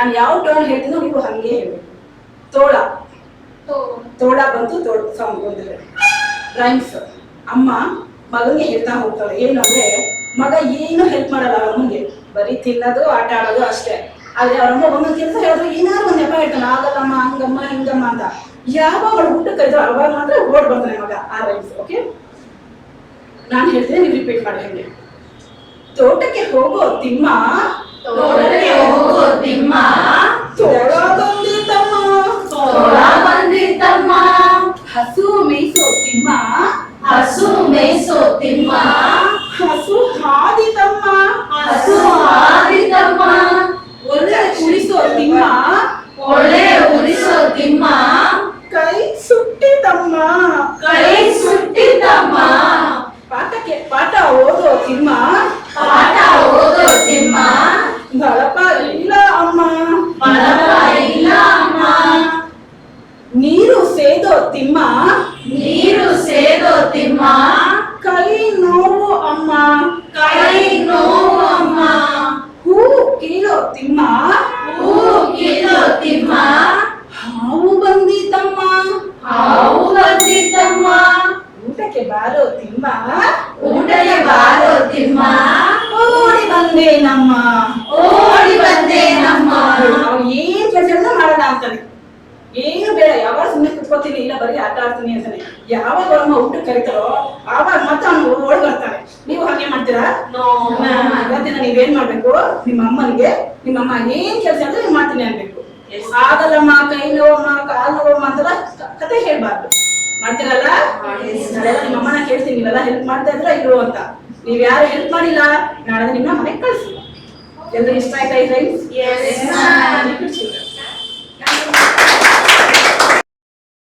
ನಾನು ಯಾವ ಟರ್ನ್ ಹೇಳ್ತೀನೋ ನೀವು ಹಂಗೆ ಹೇಳ್ಬೇಕು. ತೋಳ ತೋಳ ಬಂತು, ತೋಳ ಸಾಂಗ್ ಬಂದಿದೆ. ರೈಮ್ಸ್. ಅಮ್ಮ ಮಗನಿಗೆ ಹೇಳ್ತಾ ಹೋಗ್ತಾಳೆ. ಏನು ಅಂದ್ರೆ, ಮಗ ಏನು ಹೆಲ್ಪ್ ಮಾಡಲ್ಲ ಅಮ್ಮನಿಗೆ, ಬರೀ ತಿನ್ನೋದು ಆಟ ಆಡೋದು ಅಷ್ಟೇ. ಆದ್ರೆ ಅವ್ರಮ್ಮ ಒಂದೊಂದು ಕೆಲಸ ಹೇಳಿದ್ರು ಏನಾದ್ರು ಒಂದು ನೆಪ ಹೇಳ್ತಾನೆ, ಆಗಲ್ಲಮ್ಮ ಹಂಗಮ್ಮ ಹಿಂಗಮ್ಮ ಅಂತ. ಯಾವಾಗ ಅವಳು ಊಟ ಕರಿದ್ರು ಅವಾಗ ಮಾತ್ರ ಓಡ್ ಬರ್ತಾನೆ ಮಗ. ಆ ರೈಮ್ಸ್. ಓಕೆ, ನಾನು ಹೇಳ್ತೀನಿ, ನೀವು ರಿಪೀಟ್ ಮಾಡಿ ಹೇಳಿ. ತೋಟಕ್ಕೆ ಹೋಗೋ ತಿಮ್ಮ, ತೋಟಕ್ಕೆ ಹೋಗೋ ತಿಮ್ಮ, ತೋಳ ಬಂದಿತಮ್ಮ, ತೋಳ ಬಂದಿತಮ್ಮ. ಹಸು ಮೇಯ್ಸೋ ತಿಮ್ಮ, ಹಸು ಮೇಯ್ಸೋ ತಿಮ್ಮ, ಹಸು ಹಾದಿತಮ್ಮ, ಹಸು ಹಾದಿತಮ್ಮ. ಒಳ್ಳೆ ಉಳಿಸೋ ತಿಮ್ಮ, ಒಳ್ಳೆ ಉಳಿಸೋ ತಿಮ್ಮ, ಕೈ ಸುಟ್ಟಿತಮ್ಮ, ಕೈ ಸುಟ್ಟಿತಮ್ಮ. ಪಾಠ ಓದೋ ತಿಮ್ಮ, ಪಾಠ ಓದೋ ತಿಮ್ಮ, ಬಳಪ ಇಲ್ಲ ಅಮ್ಮ, ಬಳಪ ಇಲ್ಲ ಅಮ್ಮ. ನೀರು ಸೇದೋ ತಿಮ್ಮ, ನೀರು ಸೇದೋ ತಿಮ್ಮ, ಕೈ ನೋವು ಅಮ್ಮ, ಕೈ ನೋವು ಅಮ್ಮ. ಹೂ ಕೀಳೋ ತಿಮ್ಮ, ಹೂ ಕೀಳೋ ತಿಮ್ಮ, ಹಾವು ಬಂದಿತಮ್ಮ, ಹಾವು ಬಂದಿತಮ್ಮ. ಊಟಕ್ಕೆ ಬಾರೋ ತಿಮ್ಮ, ಊಟಕ್ಕೆ ಬಾರೋ ತಿಮ್ಮ, ಓಡಿ ಬಂದೆ ನಮ್ಮ. ಓಡಿ ಬಂದೆ ನಮ್ಮ. ಅವ್ನು ಏನ್ ಕೆಲಸ ಮಾಡಲ್ಲ ಅಂತಾನೆ, ಏನು ಬೇಡ, ಯಾವಾಗ ಸುಮ್ಮನೆ ಕುತ್ಕೋತೀನಿ, ಇಲ್ಲ ಬರೀ ಆಟ ಆಡ್ತೀನಿ ಅಂತಾನೆ. ಯಾವಾಗ ಅವರಮ್ಮ ಊಟಕ್ಕೆ ಕರಿತಾರೋ ಆವಾಗ ಮತ್ತೆ ಅವನು ಓಡ್ ಬರ್ತಾನೆ. ನೀವು ಹಾಗೆ ಮಾಡ್ತೀರಾ? ಇವತ್ತಿನ ನೀವೇನ್ ಮಾಡ್ಬೇಕು, ನಿಮ್ಮ ಅಮ್ಮನಿಗೆ ನಿಮ್ಮಮ್ಮ ಏನ್ ಕೆಲಸ ಅಂದ್ರೆ ನೀವು ಮಾಡ್ತೀನಿ ಅನ್ಬೇಕು. ಆಗಲ್ಲಮ್ಮ, ಕೈ ನೋವಮ್ಮ, ಕಾಲು ನೋವಮ್ಮ ಅಂತೆಲ್ಲ ಕತೆ ಹೇಳ್ಬಾರ್ದು. ಮಾಡ್ತೀರಲ್ಲ? ನಾಳೆಲ್ಲ ನಿಮ್ಮ ಅಮ್ಮನ ಕೇಳ್ತೀನಿ, ನೀವೆಲ್ಲ ಹೆಲ್ಪ್ ಮಾಡ್ತಾ ಇದ್ರ ಇರು ಅಂತ. ನೀವ್ ಯಾರು ಹೆಲ್ಪ್ ಮಾಡಿಲ್ಲ, ನಾಳೆ ನಿಮ್ಮ ಮನೆಗೆ ಕಳ್ಸಿ. ಎಲ್ರು ಇಷ್ಟ ಆಯ್ತಾ ಈ ರೈಮ್ಸ್?